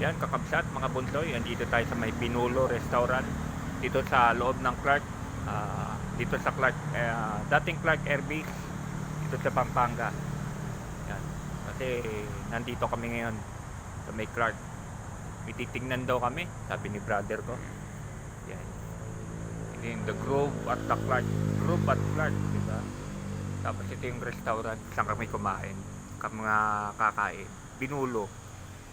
Yan, kakabsat mga bunsoy, andito tayo sa may Pinulo Restaurant dito sa loob ng Clark, dito sa Clark, dating Clark Air Base dito sa Pampanga. Yan, kasi nandito kami ngayon sa may Clark. May titingnan daw kami, sabi ni brother ko. Yan, ito yung The Grove at the Clark, Grove at Clark, diba? Tapos ito yung restaurant saan kami kumain, mga kakain. Pinulo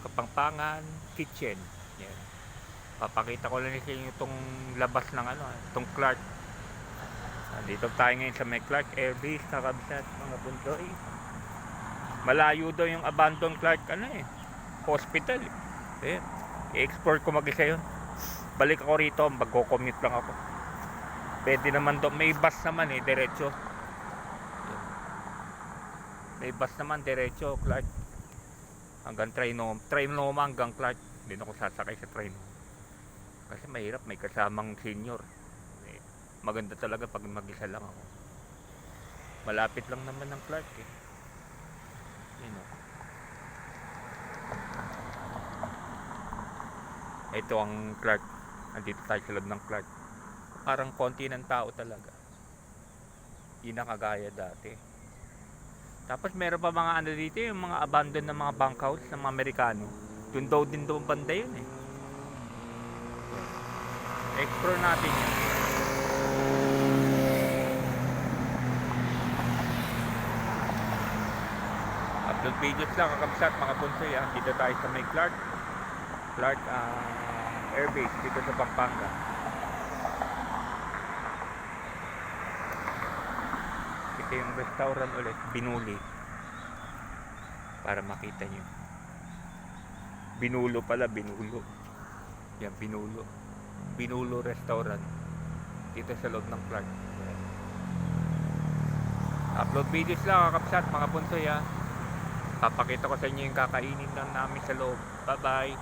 Kapampangan Kitchen. Yan. Papakita ko lang sa inyo itong labas ng itong Clark. Dito tayo ngayon sa may Clark Air Base, kakabsat mga bunsoy. Malayo daw yung abandoned Clark hospital. Ayan. I-explore ko mag-isa yun. Balik ako rito, magko-commute lang ako. Pwede naman doon, may bus naman diretso. Ayan. May bus naman diretso, Clark. Hanggang Trinoma hanggang Clark. Hindi na ako sasakay sa Trinoma kasi mahirap, may kasamang senior. Maganda talaga pag mag-isa lang ako. Malapit lang naman ng Clark Ito ang Clark. Nandito tayo sa loob ng Clark. Parang konti ng tao talaga, hindi na kagaya dati. Tapos meron pa mga dito, yung mga abandoned na mga bunkhouse ng mga Amerikano. Doon daw din doon banda yun Explore natin yun. Upload videos lang kakabsat mga bunsoy. Dito tayo sa may Clark Air Base dito sa Pampanga. Ito yung restaurant ulit, Binuli, para makita nyo. Binulo pala, Binulo. Yan, Binulo Restaurant dito sa loob ng Clark. Upload videos lang kakabsat mga bunsoy. Papakita ko sa inyo yung kakainin lang namin sa loob. Bye bye.